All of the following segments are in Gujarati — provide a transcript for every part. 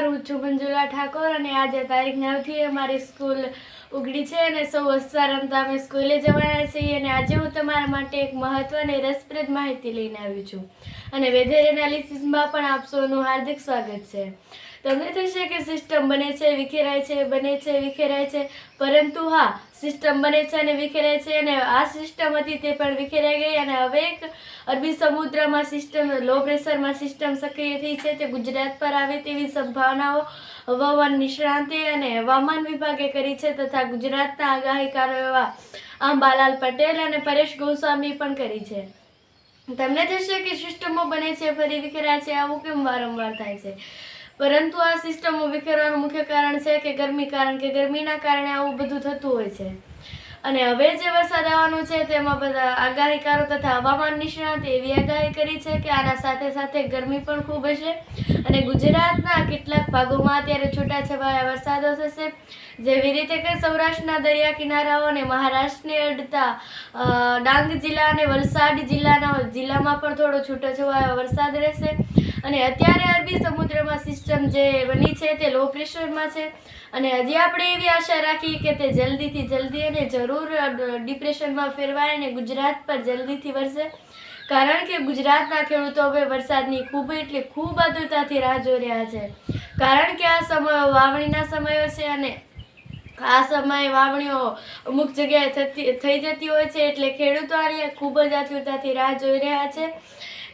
નમસ્કાર, હું છું મંજુલા ઠાકોર અને આજે તારીખ 9 થી અમારી સ્કૂલ ઉઘડી છે અને સૌ હસતા રમતા અમે સ્કૂલે જવાના છીએ અને આજે હું તમારા માટે એક મહત્વની રસપ્રદ માહિતી લઈને આવી છું અને વેધર એનાલિસિસમાં પણ આપ સૌનું હાર્દિક સ્વાગત છે। તમને થશે કે સિસ્ટમ બને છે, વિખેરાય છે, બને છે, વિખેરાય છે, પરંતુ હા, સિસ્ટમ બને છે અને વિખેરાય છે અને આ સિસ્ટમ હતી તે પણ વિખેરાઈ ગઈ અને હવે એક અરબી સમુદ્રમાં સિસ્ટમ લો પ્રેશરમાં સિસ્ટમ સક્રિય થઈ છે તે ગુજરાત પર આવે તેવી સંભાવનાઓ હવામાન નિષ્ણાંતે અને હવામાન વિભાગે કરી છે તથા ગુજરાતના આગાહીકારો એવા અંબાલાલ પટેલ અને પરેશ ગોસ્વામી પણ કરી છે। તમને થશે કે સિસ્ટમો બને છે ફરી વિખેરાય છે, આવું કેમ વારંવાર થાય છે? પરંતુ આ સિસ્ટમો વિખેરવાનું મુખ્ય કારણ છે કે ગરમી, કારણ કે ગરમીના કારણે આવું બધું થતું હોય છે અને હવે જે વરસાદ આવવાનો છે તેમાં બધા આગાહીકારો તથા હવામાન નિષ્ણાંતે એવી આગાહી કરી છે કે આના સાથે સાથે ગરમી પણ ખૂબ હશે અને ગુજરાતના કેટલાક ભાગોમાં અત્યારે છૂટાછવાયા વરસાદો થશે, જેવી રીતે કે સૌરાષ્ટ્રના દરિયા કિનારાઓ અને મહારાષ્ટ્રને અડતા ડાંગ જિલ્લા અને વલસાડ જિલ્લામાં પણ થોડો છૂટાછવાયો વરસાદ રહેશે અને અત્યારે અરબી સમુદ્રમાં સિસ્ટમ જે બની છે તે લો પ્રેશરમાં છે અને હજી આપણે એવી આશા રાખીએ કે તે જલ્દીથી જલ્દી અને જરૂર ડિપ્રેશનમાં ફેરવાય અને ગુજરાત પર જલ્દીથી વરસે, કારણ કે ગુજરાતના ખેડૂતો હવે વરસાદની ખૂબ એટલે ખૂબ આતુરતાથી રાહ જોઈ રહ્યા છે, કારણ કે આ સમયો વાવણીના સમયો છે અને આ સમયે વાવણીઓ અમુક જગ્યાએ થઈ જતી હોય છે એટલે ખેડૂતો આની ખૂબ જ આતુરતાથી રાહ જોઈ રહ્યા છે।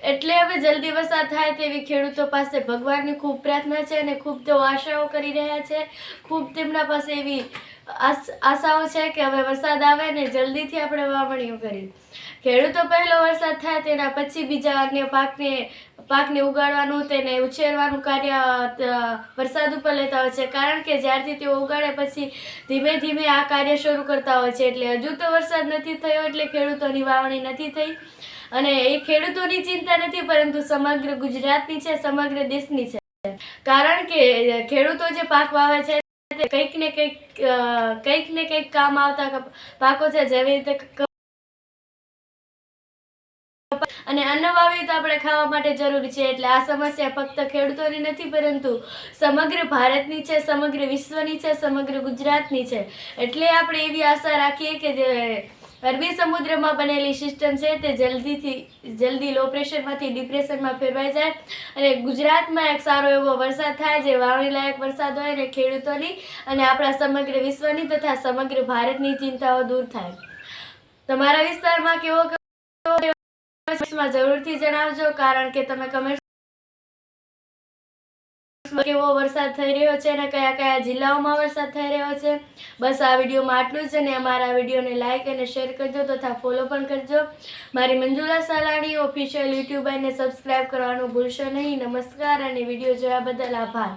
એટલે હવે જલ્દી વરસાદ થાય તેવી ખેડૂતો પાસે ભગવાનની ખૂબ પ્રાર્થના છે અને ખૂબ તેઓ આશાઓ કરી રહ્યા છે, ખૂબ તેમના પાસે એવી આશાઓ છે કે હવે વરસાદ આવે ને જલ્દીથી આપણે વાવણીઓ કરીએ। ખેડૂતો પહેલો વરસાદ થાય તેના પછી બીજા અન્ય પાકને ઉગાડવાનું, તેને ઉછેરવાનું કાર્ય વરસાદ ઉપર લેતા હોય છે, કારણ કે જ્યારથી તેઓ ઉગાડે પછી ધીમે ધીમે આ કાર્ય શરૂ કરતા હોય છે। એટલે હજુ તો વરસાદ નથી થયો એટલે ખેડૂતોની વાવણી નથી થઈ અને એ ખેડૂતોની ચિંતા નથી, પરંતુ સમગ્ર ગુજરાતની છે, સમગ્ર દેશની છે, કારણ કે ખેડૂતો જે પાક વાવે છે તે કંઈક ને કંઈક કામ આવતા પાકો છે, જેવી રીતે અને અન્ન વાવી તો આપણે ખાવા માટે જરૂરી છે। એટલે આ સમસ્યા ફક્ત ખેડૂતોની નથી પરંતુ સમગ્ર ભારતની છે, સમગ્ર વિશ્વની છે, સમગ્ર ગુજરાતની છે। એટલે આપણે એવી આશા રાખીએ કે જે અરબી સમુદ્રમાં બનેલી સિસ્ટમ છે તે જલ્દી લો પ્રેશરમાંથી ડિપ્રેશનમાં ફેરવાઈ જાય અને ગુજરાતમાં એક સારો એવો વરસાદ થાય જે વાવણી લાયક વરસાદ હોય અને ખેડૂતોની અને આપણા સમગ્ર વિશ્વની તથા સમગ્ર ભારતની ચિંતાઓ દૂર થાય। તમારા વિસ્તારમાં કેવો જરૂરથી જણાવજો, કારણ કે તમે કમેન્ટ કેવો વરસાદ થઈ રહ્યો છે અને કયા કયા જિલ્લાઓમાં વરસાદ થઈ રહ્યો છે। બસ આ વિડીયોમાં આટલું જ અને અમારા વિડીયોને લાઈક અને શેર કરજો તથા ફોલો પણ કરજો। મારી મંજુલા સાલાણી ઓફિશિયલ યુટ્યુબરને સબસ્ક્રાઈબ કરવાનું ભૂલશો નહીં। નમસ્કાર અને વિડીયો જોયા બદલ આભાર।